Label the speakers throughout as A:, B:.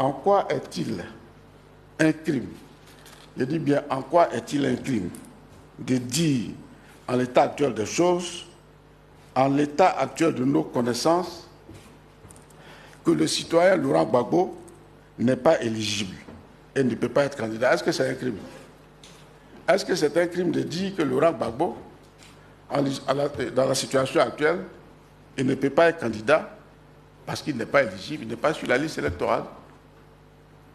A: en quoi est-il un crime? Je dis bien, en quoi est-il un crime de dire, en l'état actuel des choses, en l'état actuel de nos connaissances, que le citoyen Laurent Gbagbo n'est pas éligible et ne peut pas être candidat? Est-ce que c'est un crime? Est-ce que c'est un crime de dire que Laurent Gbagbo, dans la situation actuelle, il ne peut pas être candidat parce qu'il n'est pas éligible, il n'est pas sur la liste électorale,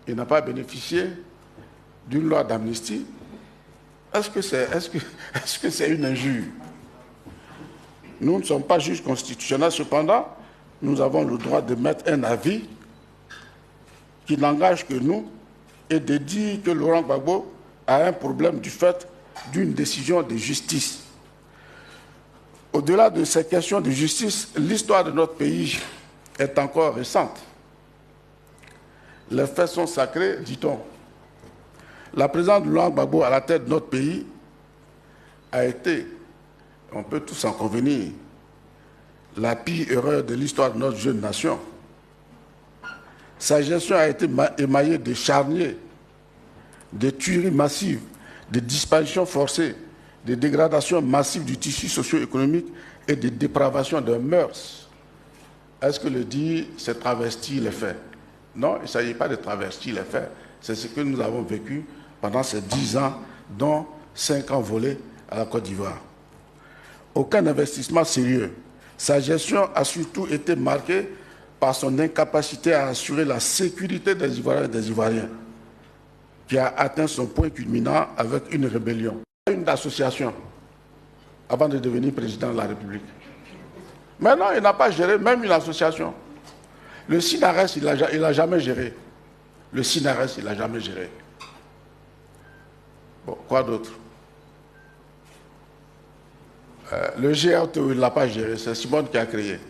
A: il n'a pas bénéficié d'une loi d'amnistie? Est-ce que c'est une injure? Nous ne sommes pas juges constitutionnels, cependant, nous avons le droit de mettre un avis qui n'engage que nous et de dire que Laurent Gbagbo a un problème du fait d'une décision de justice. Au-delà de ces questions de justice, l'histoire de notre pays est encore récente. Les faits sont sacrés, dit-on. La présence de Laurent Gbagbo à la tête de notre pays a été, on peut tous en convenir, la pire erreur de l'histoire de notre jeune nation. Sa gestion a été émaillée de charniers, de tueries massives, de disparitions forcées, de dégradations massives du tissu socio-économique et de dépravation des mœurs. Est-ce que le dire, c'est travestir les faits? Non, il ne s'agit pas de travestir les faits. C'est ce que nous avons vécu pendant ces 10 ans, dont 5 ans volés à la Côte d'Ivoire. Aucun investissement sérieux. Sa gestion a surtout été marquée par son incapacité à assurer la sécurité des Ivoiriens et des Ivoiriens, qui a atteint son point culminant avec une rébellion. Une association, avant de devenir président de la République. Maintenant, il n'a pas géré même une association. Le SINARES, il n'a jamais géré. Le SINARES, il n'a jamais géré. Bon, quoi d'autre? Le GRTO, il ne l'a pas géré. C'est Simone qui a créé.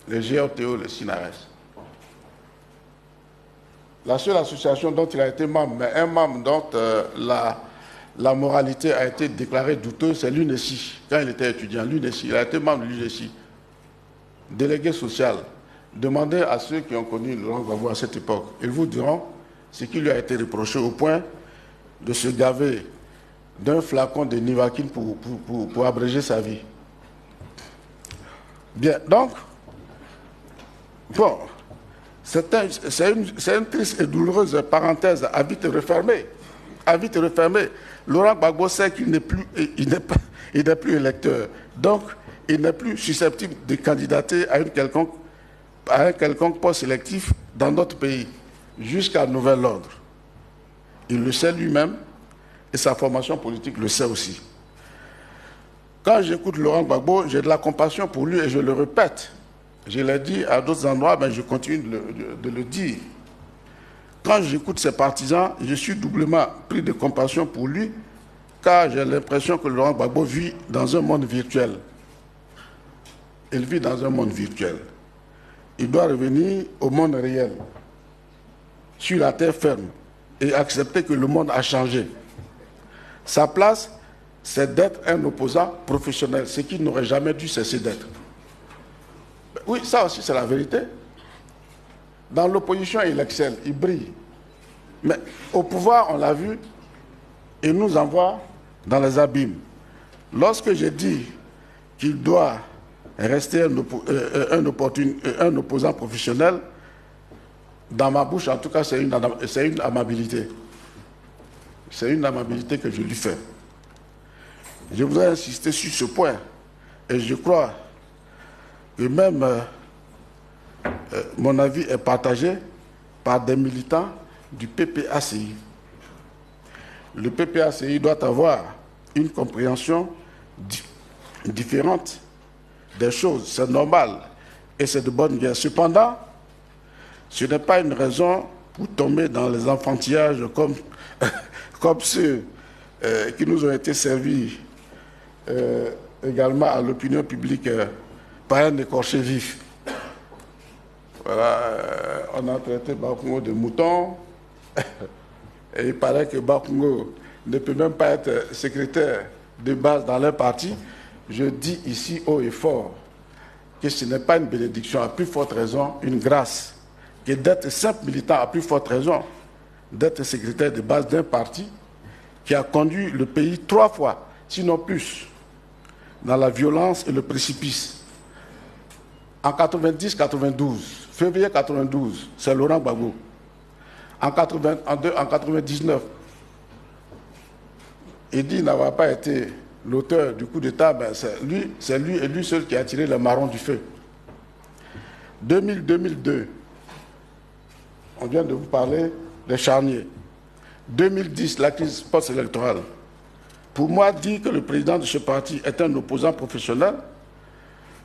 A: Le GRTO, le SINARES. La seule association dont il a été membre, mais un membre dont la moralité a été déclarée douteuse, c'est l'UNESI. Quand il était étudiant, l'UNESI, il a été membre de l'UNESI. Délégué social. Demandez à ceux qui ont connu Laurent Gbagbo à cette époque. Ils vous diront ce qui lui a été reproché au point de se gaver d'un flacon de Nivaquine pour abréger sa vie. Bien, donc, bon, c'est une triste et douloureuse parenthèse à vite refermer. À vite refermer. Laurent Gbagbo sait qu'il n'est plus électeur. Donc, il n'est plus susceptible de candidater à un quelconque poste électif dans notre pays, jusqu'à nouvel ordre. Il le sait lui-même et sa formation politique le sait aussi. Quand j'écoute Laurent Gbagbo, j'ai de la compassion pour lui et je le répète. Je l'ai dit à d'autres endroits, mais je continue de le dire. Quand j'écoute ses partisans, je suis doublement pris de compassion pour lui, car j'ai l'impression que Laurent Gbagbo vit dans un monde virtuel. Il vit dans un monde virtuel. Il doit revenir au monde réel, sur la terre ferme, et accepter que le monde a changé. Sa place, c'est d'être un opposant professionnel, ce qu'il n'aurait jamais dû cesser d'être. Oui, ça aussi c'est la vérité. Dans l'opposition, il excelle, il brille. Mais au pouvoir, on l'a vu, il nous envoie dans les abîmes. Lorsque j'ai dit qu'il doit rester un opposant professionnel, dans ma bouche, en tout cas, c'est une amabilité. C'est une amabilité que je lui fais. Je voudrais insister sur ce point. Et je crois que même mon avis est partagé par des militants du PPACI. Le PPACI doit avoir une compréhension différente des choses. C'est normal et c'est de bonne guerre. Cependant, ce n'est pas une raison pour tomber dans les enfantillages comme ceux qui nous ont été servis également à l'opinion publique par un écorché vif. Voilà, on a traité Bakongo de mouton et il paraît que Bakongo ne peut même pas être secrétaire de base dans leur parti. Je dis ici haut et fort que ce n'est pas une bénédiction, à plus forte raison, une grâce que d'être simple militant, à plus forte raison, d'être secrétaire de base d'un parti qui a conduit le pays 3 fois, sinon plus, dans la violence et le précipice. En 90-92, février 92, c'est Laurent Gbagbo. En 99, il dit qu'il n'avait pas été l'auteur du coup d'État, ben c'est lui et lui seul qui a tiré le marron du feu. 2000-2002, on vient de vous parler des charniers. 2010, la crise post-électorale. Pour moi, dire que le président de ce parti est un opposant professionnel,